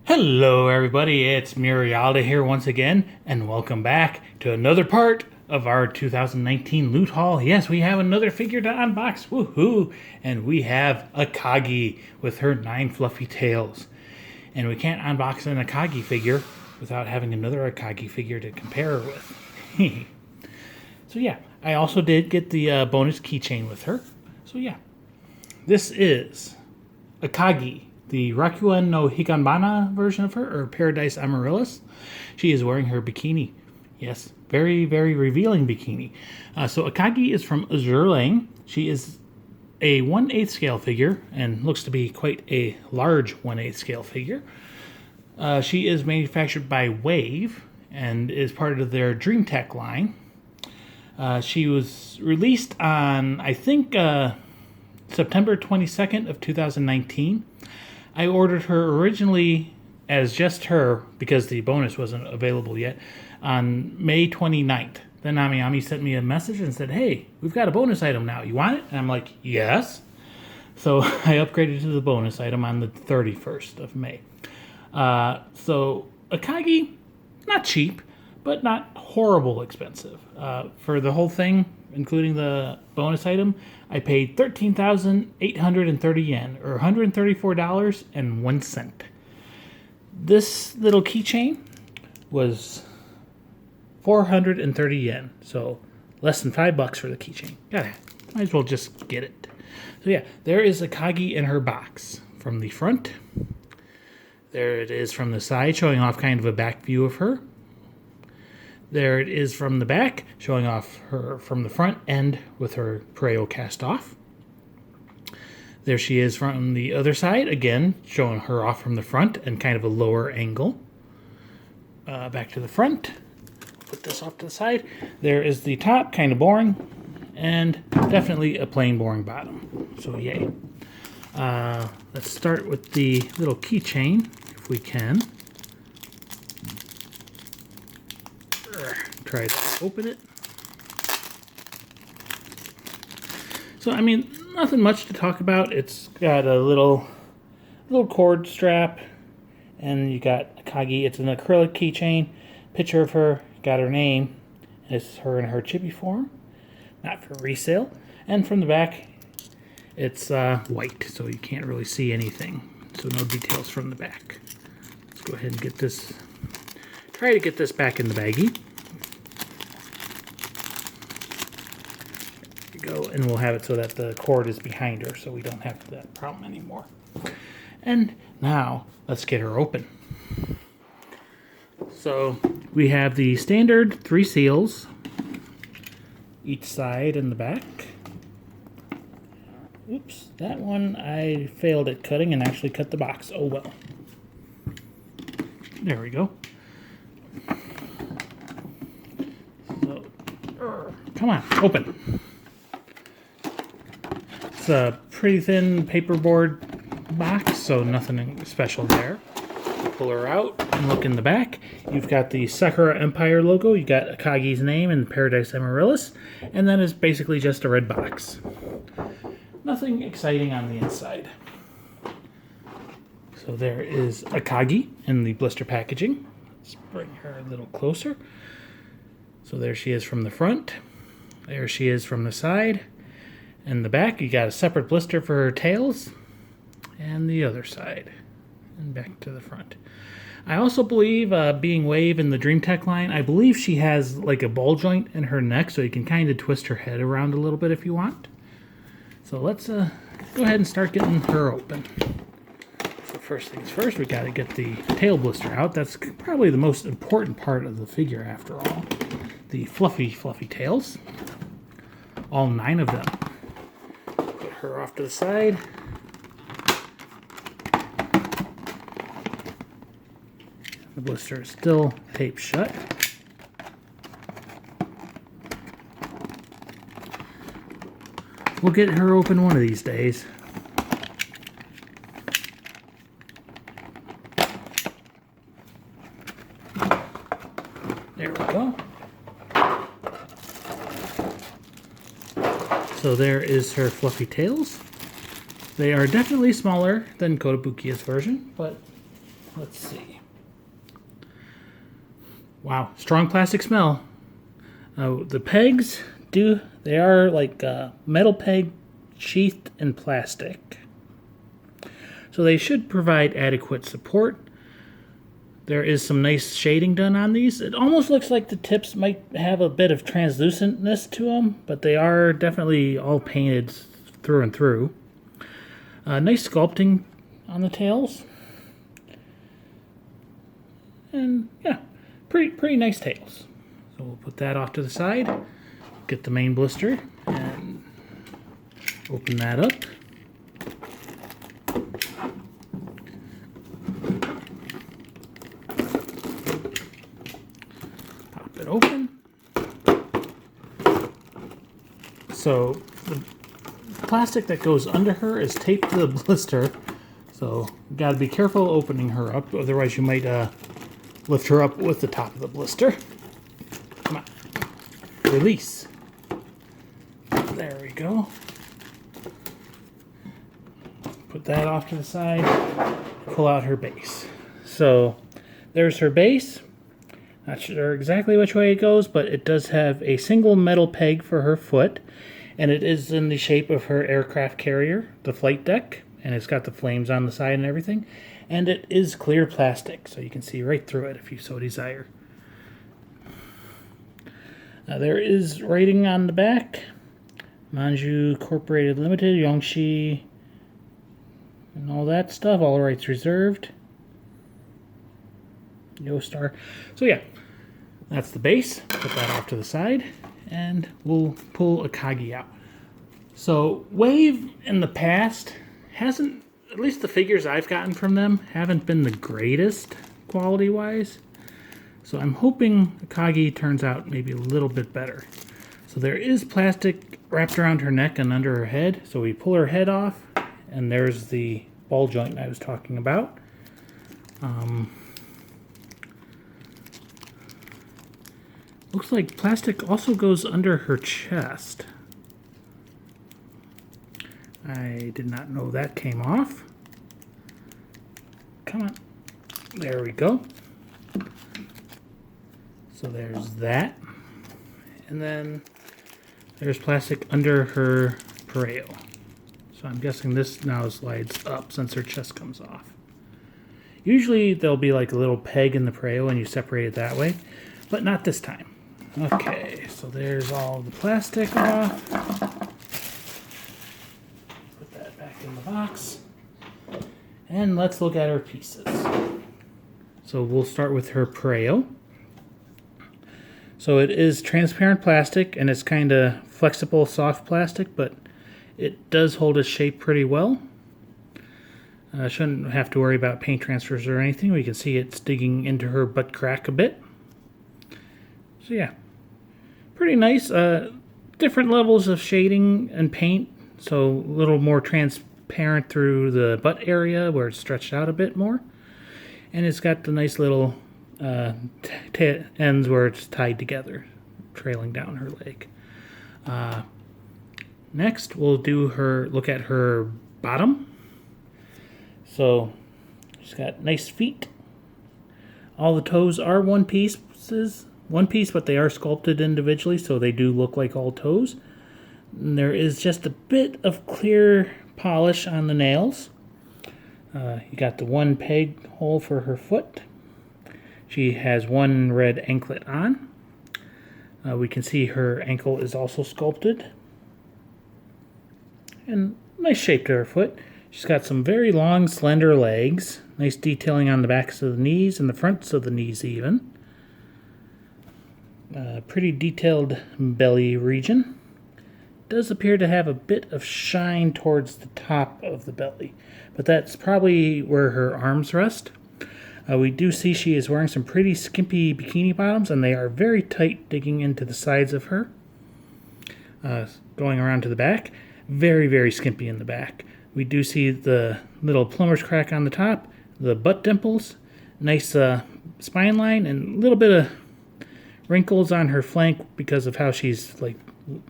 Hello everybody, it's Murialda here once again, and welcome back to another part of our 2019 loot haul. Yes, we have another figure to unbox, woohoo! And we have Akagi with her 9 fluffy tails. And we can't unbox an Akagi figure without having another Akagi figure to compare her with. So yeah, I also did get the bonus keychain with her. So yeah, this is Akagi, the Rakuen no Higanbana version of her, or Paradise Amaryllis. She is wearing her bikini. Yes, very, very revealing bikini. So Akagi is from Azur Lane. She is a 1/8 scale figure, and looks to be quite a large 1/8 scale figure. She is manufactured by Wave, and is part of their Dream Tech line. She was released on, I think, September 22nd of 2019. I ordered her originally as just her, because the bonus wasn't available yet, on May 29th. Then Ami sent me a message and said, hey, we've got a bonus item now. You want it? And I'm like, yes. So I upgraded to the bonus item on the 31st of May. So Akagi, not cheap, but not horrible expensive. For the whole thing, including the bonus item, I paid 13,830 yen, or $134.01. This little keychain was 430 yen, so less than $5 for the keychain. Might as well just get it. So yeah, there is Akagi in her box from the front. There it is from the side, showing off kind of a back view of her. There it is from the back, showing off her from the front end with her Pareo cast off. There she is from the other side, again, showing her off from the front and kind of a lower angle. Back to the front. Put this off to the side. There is the top, kind of boring, and definitely a plain boring bottom. So yay. Let's start with the little keychain, if we can. Try to open it. So, I mean, nothing much to talk about. It's got a little cord strap, and you got Akagi. It's an acrylic keychain. Picture of her, got her name. It's her in her chibi form, not for resale. And from the back, it's white, so you can't really see anything. So no details from the back. Let's go ahead and get this. Try to get this back in the baggie. Go, and we'll have it so that the cord is behind her, so we don't have that problem anymore. And now let's get her open. So we have the standard 3 seals, each side and the back. Oops, that one I failed at cutting and actually cut the box. Oh well. There we go. So, come on, open. It's a pretty thin paperboard box, so nothing special there. Pull her out and look in the back. You've got the Sakura Empire logo. You got Akagi's name and Paradise Amaryllis, and then it's basically just a red box. Nothing exciting on the inside. So there is Akagi in the blister packaging. Let's bring her a little closer. So there she is from the front. There she is from the side. In the back, you got a separate blister for her tails, and the other side, and back to the front. I also believe, being Wave in the Dream Tech line, I believe she has like a ball joint in her neck, so you can kind of twist her head around a little bit if you want. So let's go ahead and start getting her open. So first things first, we got to get the tail blister out. That's probably the most important part of the figure after all. The fluffy, fluffy tails. All 9 of them. Put her off to the side. The blister is still taped shut. We'll get her open one of these days. There we go. So there is her fluffy tails. They are definitely smaller than Kotobukiya's version, but let's see. Wow, strong plastic smell. The pegs they are like metal peg sheathed in plastic. So they should provide adequate support. There is some nice shading done on these. It almost looks like the tips might have a bit of translucentness to them, but they are definitely all painted through and through. Nice sculpting on the tails. And yeah, pretty nice tails. So we'll put that off to the side. Get the main blister and open that up. Pop it open. So the plastic that goes under her is taped to the blister. So you gotta be careful opening her up, otherwise you might lift her up with the top of the blister. Come on. Release. There we go. Put that off to the side. Pull out her base. So there's her base. Not sure exactly which way it goes, but it does have a single metal peg for her foot. And it is in the shape of her aircraft carrier, the flight deck. And it's got the flames on the side and everything. And it is clear plastic, so you can see right through it if you so desire. There is writing on the back. Manju Corporated Limited, Yongshi, and all that stuff. All rights reserved. Star. So yeah, that's the base. Put that off to the side, and we'll pull Akagi out. So Wave in the past hasn't, at least the figures I've gotten from them, haven't been the greatest quality-wise. So I'm hoping Akagi turns out maybe a little bit better. So there is plastic wrapped around her neck and under her head. So we pull her head off, and there's the ball joint I was talking about. Looks like plastic also goes under her chest. I did not know that came off. Come on. There we go. So there's that. And then there's plastic under her pareo. So I'm guessing this now slides up since her chest comes off. Usually there'll be like a little peg in the pareo and you separate it that way, but not this time. Okay, so there's all the plastic off. Put that back in the box. And let's look at her pieces. So we'll start with her pareo. So it is transparent plastic and it's kind of flexible, soft plastic, but it does hold its shape pretty well. Shouldn't have to worry about paint transfers or anything. We can see it's digging into her butt crack a bit. So yeah, pretty nice. Different levels of shading and paint, so a little more transparent through the butt area where it's stretched out a bit more. And it's got the nice little ends where it's tied together, trailing down her leg. Next, we'll look at her bottom. So she's got nice feet. All the toes are one piece, but they are sculpted individually, so they do look like all toes. And there is just a bit of clear polish on the nails. You got the one peg hole for her foot. She has one red anklet on. We can see her ankle is also sculpted. And nice shape to her foot. She's got some very long, slender legs. Nice detailing on the backs of the knees and the fronts of the knees even. Pretty detailed belly region. Does appear to have a bit of shine towards the top of the belly, but that's probably where her arms rest. We do see she is wearing some pretty skimpy bikini bottoms, and they are very tight, digging into the sides of her. Going around to the back, very, very skimpy in the back. We do see the little plumber's crack on the top, the butt dimples, nice spine line, and a little bit of wrinkles on her flank because of how she's like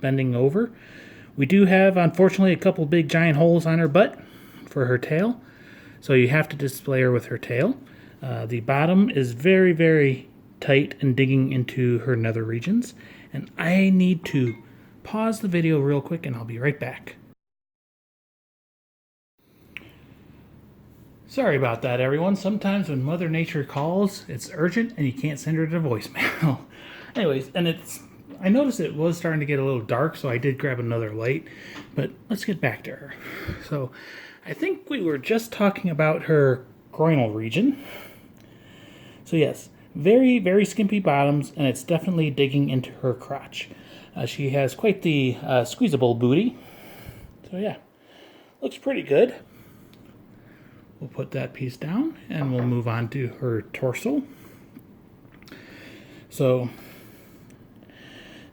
bending over. We do have, unfortunately, a couple big giant holes on her butt for her tail, so you have to display her with her tail. The bottom is very, very tight and digging into her nether regions. And I need to pause the video real quick and I'll be right back. Sorry about that, everyone. Sometimes when Mother Nature calls, it's urgent and you can't send her to voicemail. Anyways, and I noticed it was starting to get a little dark, so I did grab another light. But let's get back to her. So I think we were just talking about her groinal region. So yes, very, very skimpy bottoms, and it's definitely digging into her crotch. She has quite the squeezable booty. So yeah, looks pretty good. We'll put that piece down and we'll move on to her torso. So,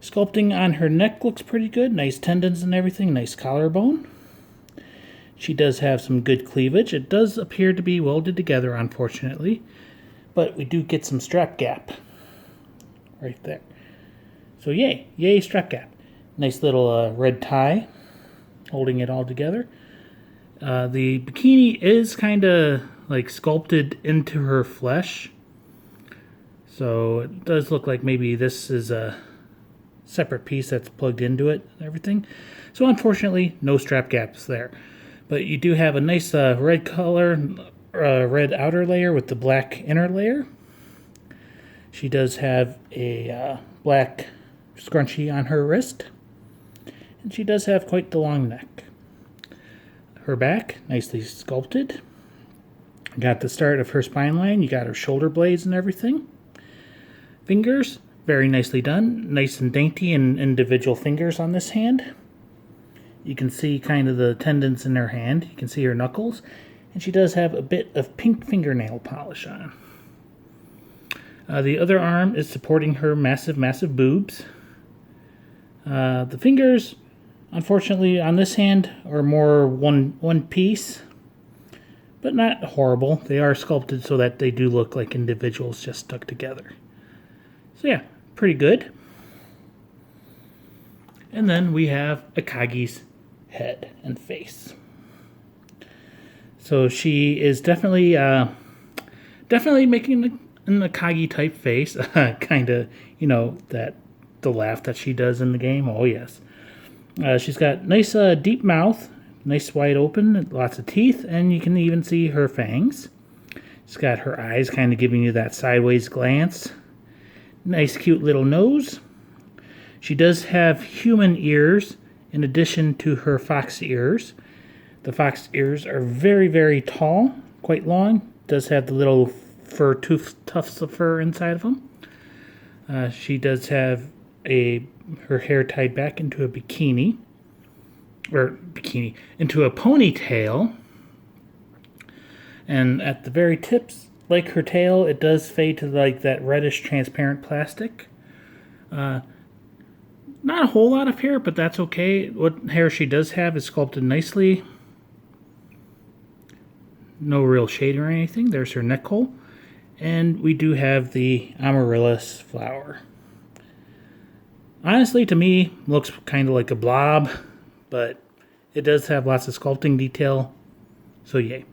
sculpting on her neck looks pretty good. Nice tendons and everything. Nice collarbone. She does have some good cleavage. It does appear to be welded together, unfortunately. But we do get some strap gap right there. So yay. Yay, strap gap. Nice little red tie holding it all together. The bikini is kind of like sculpted into her flesh. So it does look like maybe this is a separate piece that's plugged into it and everything. So unfortunately, no strap gaps there. But you do have a nice red color, red outer layer with the black inner layer. She does have a black scrunchie on her wrist. And she does have quite the long neck. Her back, nicely sculpted. Got the start of her spine line. You got her shoulder blades and everything. Fingers, very nicely done. Nice and dainty and individual fingers on this hand. You can see kind of the tendons in her hand. You can see her knuckles. And she does have a bit of pink fingernail polish on. The other arm is supporting her massive, massive boobs. The fingers, unfortunately, on this hand are more one piece, but not horrible. They are sculpted so that they do look like individuals just stuck together. So yeah, pretty good. And then we have Akagi's head and face. So she is definitely making an Akagi type face, kind of, you know, the laugh that she does in the game. Oh yes. She's got nice deep mouth, nice wide open, lots of teeth, and you can even see her fangs. She's got her eyes kind of giving you that sideways glance. Nice cute little nose. She does have human ears in addition to her fox ears. The fox ears are very, very tall, quite long. Does have the little fur tufts of fur inside of them. She does have her hair tied back into a into a ponytail. And at the very tips, like her tail, it does fade to like that reddish transparent plastic. Not a whole lot of hair, but that's okay. What hair she does have is sculpted nicely. No real shading or anything. There's her neck hole. And we do have the amaryllis flower. Honestly, to me, looks kind of like a blob, but it does have lots of sculpting detail, so yay.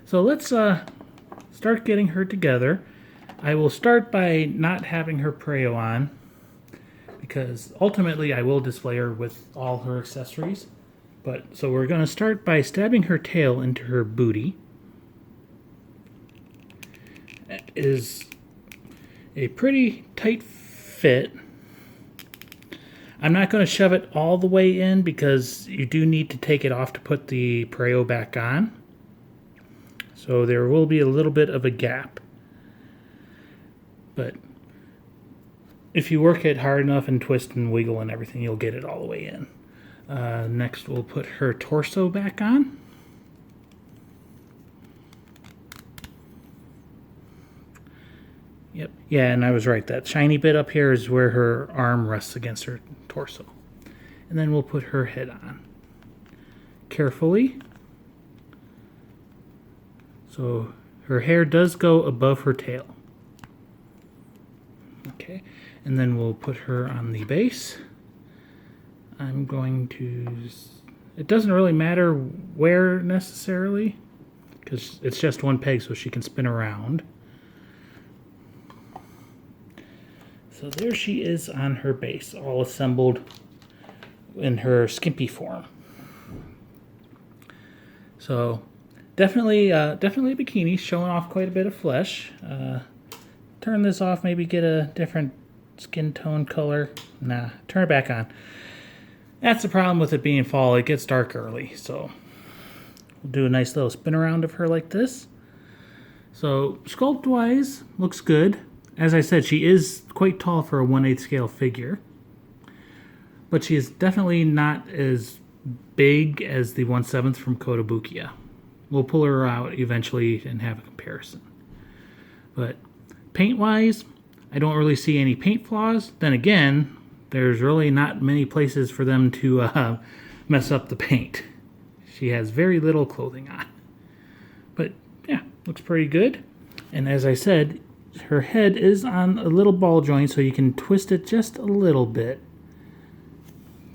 So let's start getting her together. I will start by not having her preo on, because ultimately I will display her with all her accessories. So we're going to start by stabbing her tail into her booty. It is a pretty tight fit. I'm not going to shove it all the way in because you do need to take it off to put the preo back on. So there will be a little bit of a gap. But if you work it hard enough and twist and wiggle and everything, you'll get it all the way in. Next, we'll put her torso back on. Yep. Yeah, and I was right. That shiny bit up here is where her arm rests against her torso. And then we'll put her head on. Carefully. So her hair does go above her tail. Okay. And then we'll put her on the base. I'm going to... It doesn't really matter where necessarily, because it's just one peg, so she can spin around. So there she is on her base, all assembled in her skimpy form. So definitely a bikini, showing off quite a bit of flesh. Turn this off, maybe get a different skin tone color. Nah, turn it back on. That's the problem with it being fall. It gets dark early, so we'll do a nice little spin around of her like this. So sculpt-wise, looks good. As I said, she is quite tall for a 1/8 scale figure, but she is definitely not as big as the 1/7 from Kotobukiya. We'll pull her out eventually and have a comparison. But paint-wise, I don't really see any paint flaws. Then again, there's really not many places for them to mess up the paint. She has very little clothing on. But yeah, looks pretty good. And as I said, her head is on a little ball joint, so you can twist it just a little bit.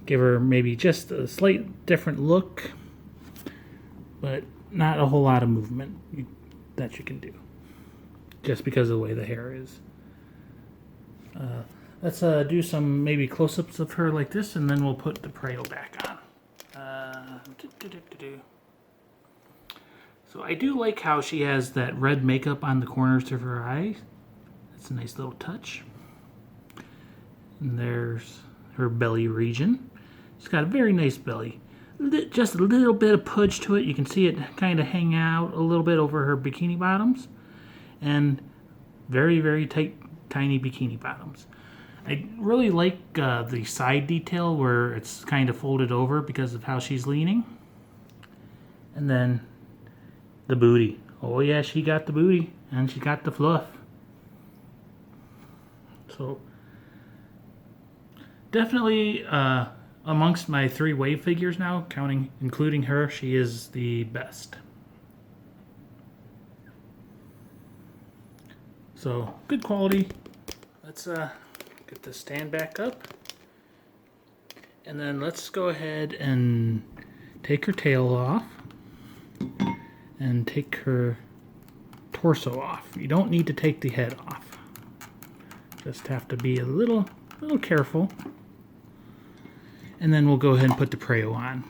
Give her maybe just a slight different look, but not a whole lot of movement that you can do, just because of the way the hair is. Let's do some maybe close-ups of her like this, and then we'll put the Preo back on. So I do like how she has that red makeup on the corners of her eyes. That's a nice little touch. And there's her belly region. She's got a very nice belly. Just a little bit of pudge to it. You can see it kind of hang out a little bit over her bikini bottoms. And very, very tight, tiny bikini bottoms. I really like the side detail where it's kind of folded over because of how she's leaning. And then the booty. Oh yeah, she got the booty and she got the fluff. So definitely amongst my 3 wave figures now, including her, she is the best. So good quality. Let's get the stand back up. And then let's go ahead and take her tail off and take her torso off. You don't need to take the head off. Just have to be a little careful. And then we'll go ahead and put the Preo on.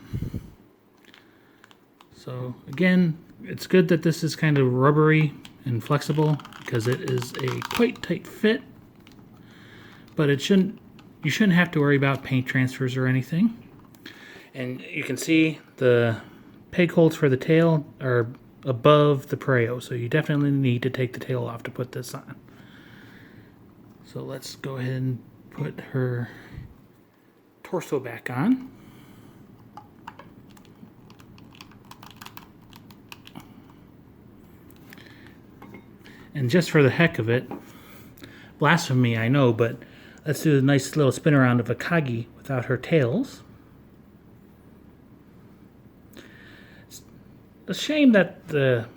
So again, it's good that this is kind of rubbery and flexible because it is a quite tight fit. But you shouldn't have to worry about paint transfers or anything. And you can see the peg holes for the tail are above the Preo, so you definitely need to take the tail off to put this on. So let's go ahead and put her torso back on. And just for the heck of it, blasphemy I know, but let's do a nice little spin around of Akagi without her tails. It's a shame that the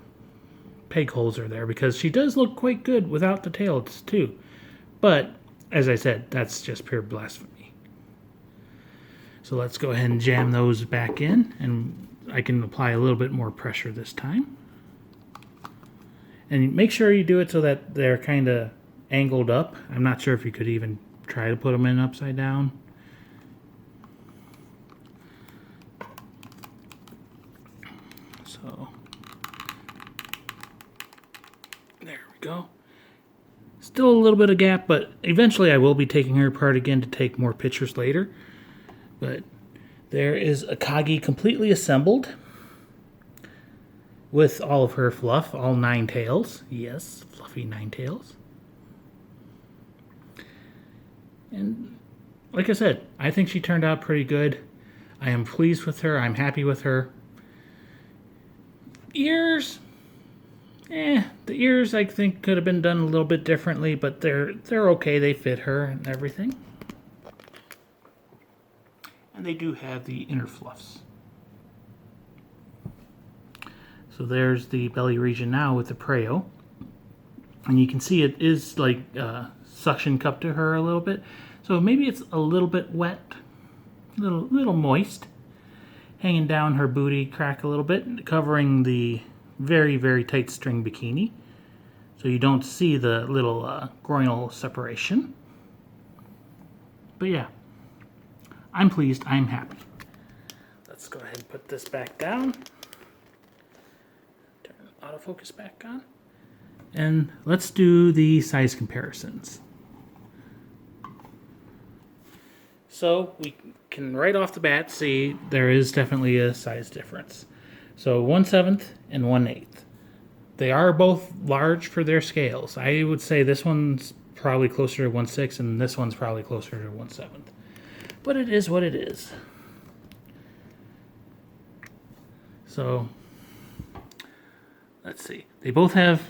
peg holes are there because she does look quite good without the tails too. But as I said, that's just pure blasphemy. So let's go ahead and jam those back in, and I can apply a little bit more pressure this time. And make sure you do it so that they're kind of angled up. I'm not sure if you could even try to put them in upside down. So there we go. Still a little bit of gap, but eventually I will be taking her apart again to take more pictures later. But there is Akagi completely assembled with all of her fluff, all 9 tails. Yes, fluffy 9 tails. And like I said, I think she turned out pretty good. I am pleased with her. I'm happy with her. Ears, the ears I think could have been done a little bit differently, but they're okay. They fit her and everything. And they do have the inner fluffs. So there's the belly region now with the Preo. And you can see it is like suction cup to her a little bit. So maybe it's a little bit wet, little moist. Hanging down her booty crack a little bit, covering the very, very tight string bikini. So you don't see the little groinal separation. But yeah, I'm pleased, I'm happy. Let's go ahead and put this back down. Turn autofocus back on. And let's do the size comparisons. So we can right off the bat see there is definitely a size difference. So 1/7 and 1/8. They are both large for their scales. I would say this one's probably closer to 1/6 and this one's probably closer to 1/7. But it is what it is. So let's see. They both have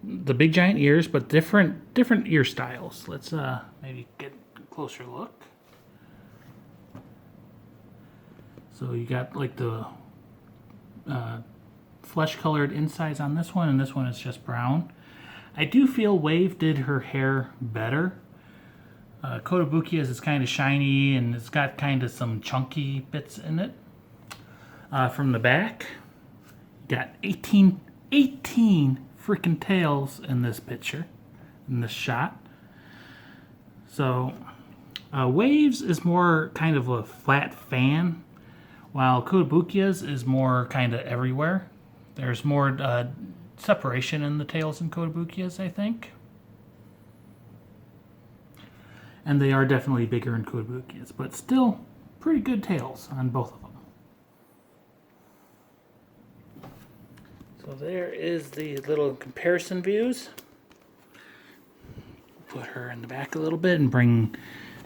the big giant ears, but different ear styles. Let's maybe get a closer look. So you got like the flesh-colored insides on this one, and this one is just brown. I do feel Wave did her hair better. Kotobukiya's is kind of shiny, and it's got kind of some chunky bits in it. From the back, you got 18 freaking tails in this picture, in this shot. So Waves is more kind of a flat fan, while Kotobukiya's is more kind of everywhere. There's more separation in the tails in Kotobukiya's, I think. And they are definitely bigger in Kotobukiya's, but still pretty good tails on both of them. So there is the little comparison views. Put her in the back a little bit and bring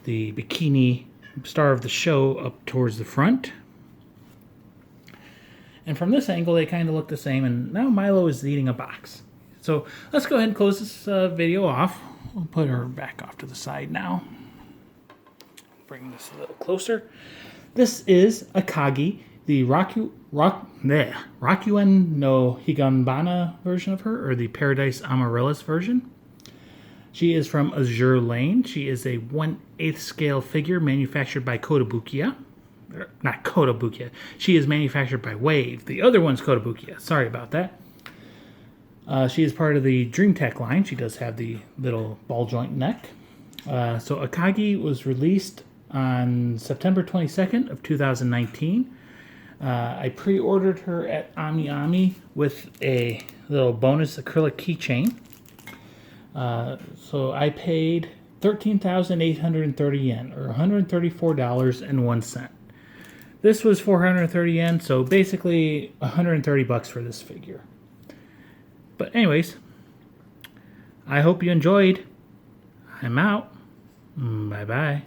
the bikini star of the show up towards the front. And from this angle, they kind of look the same. And now Milo is eating a box. So let's go ahead and close this video off. We'll put her back off to the side now. Bring this a little closer. This is Akagi, the Rakuen no Higanbana version of her, or the Paradise Amaryllis version. She is from Azur Lane. She is a 1/8 scale figure manufactured by Kotobukiya. Not Kotobukiya. She is manufactured by Wave. The other one's Kotobukiya. Sorry about that. She is part of the Dream Tech line. She does have the little ball joint neck. So Akagi was released on September 22nd of 2019. I pre-ordered her at AmiAmi with a little bonus acrylic keychain. So I paid 13,830 yen, or $134.01. This was 430 yen, so basically 130 bucks for this figure. But anyways, I hope you enjoyed. I'm out. Bye-bye.